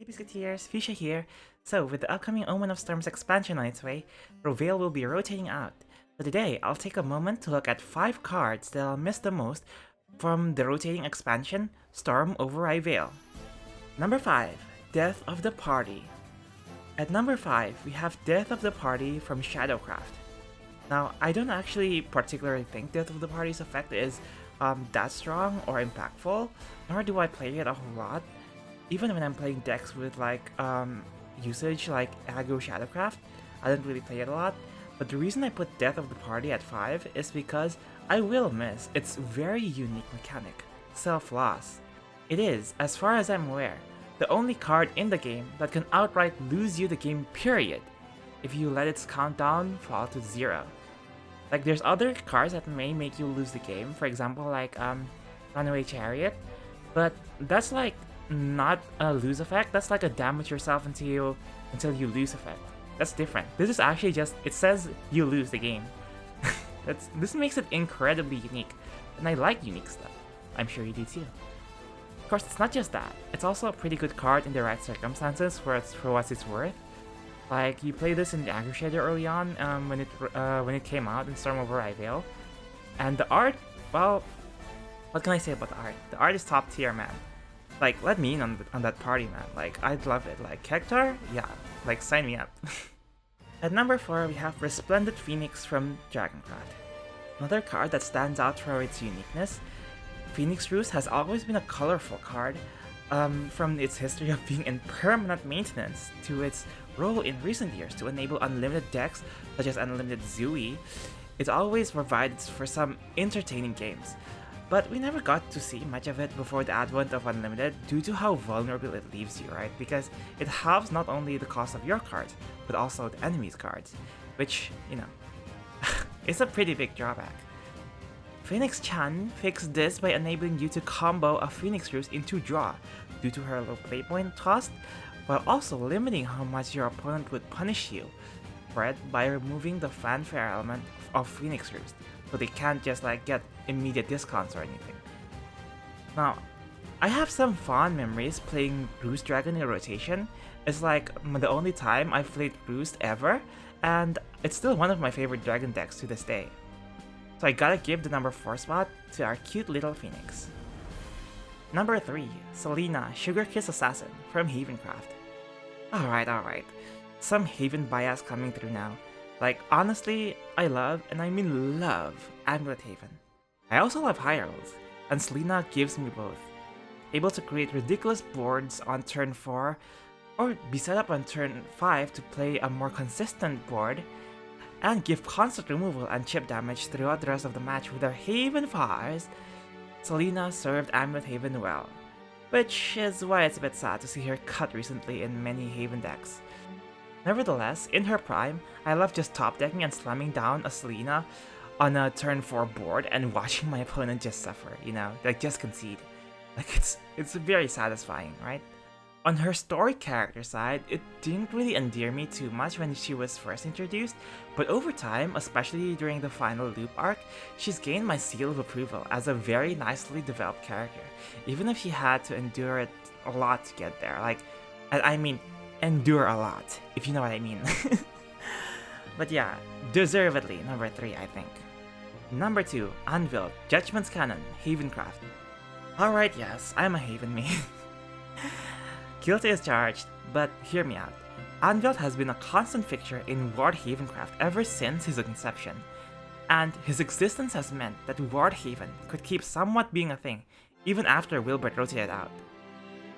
Hey Biscuiteers, Fuchsia here. So, with the upcoming Omen of Storms expansion on its way, Rivayle will be rotating out. So today, I'll take a moment to look at 5 cards that I'll miss the most from the rotating expansion, Storm over Rivayle. Number 5, Death of the Party. At number 5, we have Death of the Party from Shadowcraft. Now, I don't actually particularly think Death of the Party's effect is that strong or impactful, nor do I play it a whole lot. Even when I'm playing decks with usage like aggro Shadowcraft, I don't really play it a lot. But the reason I put Death of the Party at 5 is because I will miss its very unique mechanic, Self-Loss. It is, as far as I'm aware, the only card in the game that can outright lose you the game, period, if you let its countdown fall to 0. Like, there's other cards that may make you lose the game, for example like Runaway Chariot, but that's like not a lose effect, that's like a damage yourself until you lose effect. That's different. This is actually just, it says you lose the game. This makes it incredibly unique, and I like unique stuff. I'm sure you do too. Of course, it's not just that, it's also a pretty good card in the right circumstances for what it's worth. Like, you play this in the aggro shader early on when it came out in Storm over Rivayle, and the art, well, what can I say about the art? The art is top tier, man. Like, let me in on that party, man. Like, I'd love it. Like, Hector? Yeah, like, sign me up. At number 4, we have Resplendent Phoenix from Dragoncraft. Another card that stands out for its uniqueness. Phoenix Roost has always been a colorful card, from its history of being in permanent maintenance to its role in recent years to enable unlimited decks such as Unlimited Zooey. It always provides for some entertaining games. But we never got to see much of it before the advent of Unlimited due to how vulnerable it leaves you, right? Because it halves not only the cost of your cards, but also the enemy's cards, which, you know, is a pretty big drawback. Phoenix Chan fixed this by enabling you to combo a Phoenix Roost into draw due to her low playpoint cost, while also limiting how much your opponent would punish you for it by removing the fanfare element of Phoenix Roost, so they can't just like get immediate discounts or anything. Now, I have some fond memories playing Roost Dragon in rotation. It's like the only time I've played Roost ever, and it's still one of my favorite dragon decks to this day. So I gotta give the number 4 spot to our cute little Phoenix. Number 3, Selena, Sugar Kiss Assassin from Havencraft. Alright. Some Haven bias coming through now. Like, honestly, I love, and I mean love, Anvelt Haven. I also love High Rolls, and Selena gives me both. Able to create ridiculous boards on turn 4, or be set up on turn 5 to play a more consistent board, and give constant removal and chip damage throughout the rest of the match with her Haven Fires. Selena served Anvelt Haven well, which is why it's a bit sad to see her cut recently in many Haven decks. Nevertheless, in her prime, I love just top decking and slamming down a Selena on a turn 4 board and watching my opponent just suffer, you know, like just concede. Like it's very satisfying, right? On her story character side, it didn't really endear me too much when she was first introduced, but over time, especially during the final loop arc, she's gained my seal of approval as a very nicely developed character, even if she had to endure it a lot to get there. Like, I mean, endure a lot, if you know what I mean. But yeah, deservedly number 3, I think. Number 2, Anvelt, Judgment's Cannon, Havencraft. Alright, yes, I'm a Haven main. Guilty as charged, but hear me out. Anvelt has been a constant fixture in Ward Havencraft ever since his inception, and his existence has meant that Ward Haven could keep somewhat being a thing, even after Wilbert rotated out.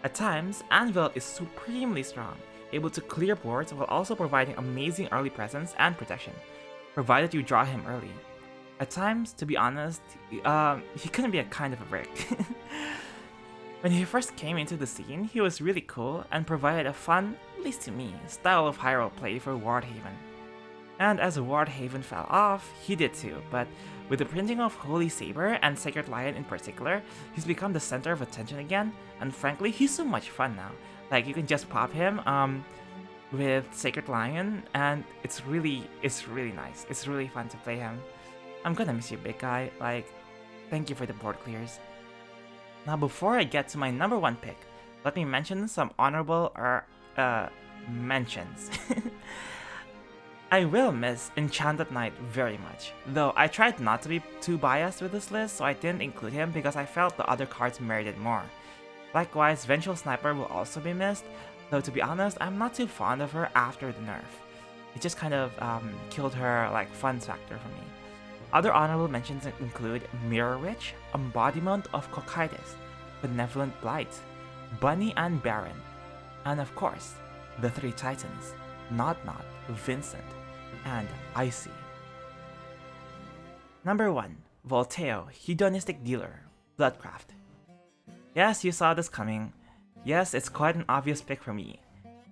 At times, Anvelt is supremely strong, able to clear boards while also providing amazing early presence and protection, provided you draw him early. At times, to be honest, he couldn't be a kind of a brick. When he first came into the scene, he was really cool and provided a fun, at least to me, style of high roll play for Ward Haven. And as Ward Haven fell off, he did too, but with the printing of Holy Saber and Sacred Lion in particular, he's become the center of attention again, and frankly, he's so much fun now. Like, you can just pop him with Sacred Lion, and it's really nice. It's really fun to play him. I'm gonna miss you, big guy. Like, thank you for the board clears. Now before I get to my number 1 pick, let me mention some honorable mentions. I will miss Enchanted Knight very much, though I tried not to be too biased with this list, so I didn't include him because I felt the other cards merited more. Likewise, Vengeful Sniper will also be missed, though to be honest, I'm not too fond of her after the nerf. It just kind of killed her like fun factor for me. Other honorable mentions include Mirror Witch, Embodiment of Cocytus, Benevolent Blight, Bunny and Baron, and of course, the three titans, Not, Vincent, and Icy. Number 1. Volteo, Hedonistic Dealer, Bloodcraft. Yes, you saw this coming. Yes, it's quite an obvious pick for me.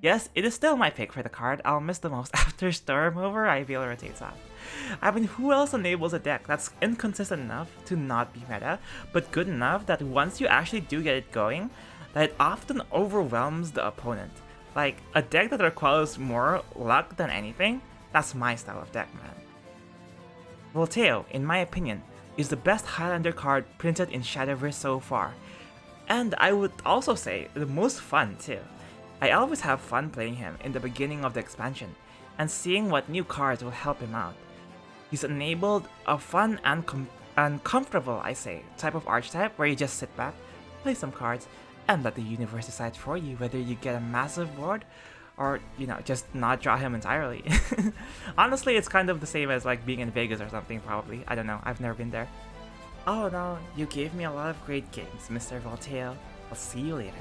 Yes, it is still my pick for the card I'll miss the most after Storm over Rivayle rotates out. I mean, who else enables a deck that's inconsistent enough to not be meta, but good enough that once you actually do get it going, that it often overwhelms the opponent? Like, a deck that requires more luck than anything? That's my style of deck, man. Volteo, in my opinion, is the best Highlander card printed in Shadowverse so far. And I would also say, the most fun too. I always have fun playing him in the beginning of the expansion, and seeing what new cards will help him out. He's enabled a fun and comfortable, I say, type of archetype where you just sit back, play some cards, and let the universe decide for you whether you get a massive board or, just not draw him entirely. Honestly, it's kind of the same as like being in Vegas or something, probably. I don't know, I've never been there. Oh no, you gave me a lot of great games, Mr. Volteo. I'll see you later.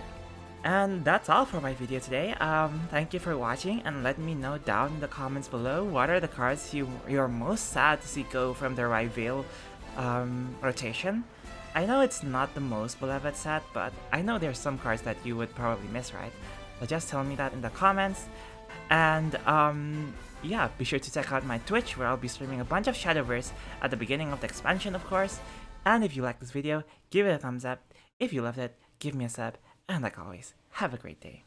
And that's all for my video today. Thank you for watching, and let me know down in the comments below what are the cards you're most sad to see go from the Rivayle rotation. I know it's not the most beloved set, but I know there's some cards that you would probably miss, right? So just tell me that in the comments. And yeah, be sure to check out my Twitch where I'll be streaming a bunch of Shadowverse at the beginning of the expansion, of course. And if you liked this video, give it a thumbs up. If you loved it, give me a sub. And like always, have a great day.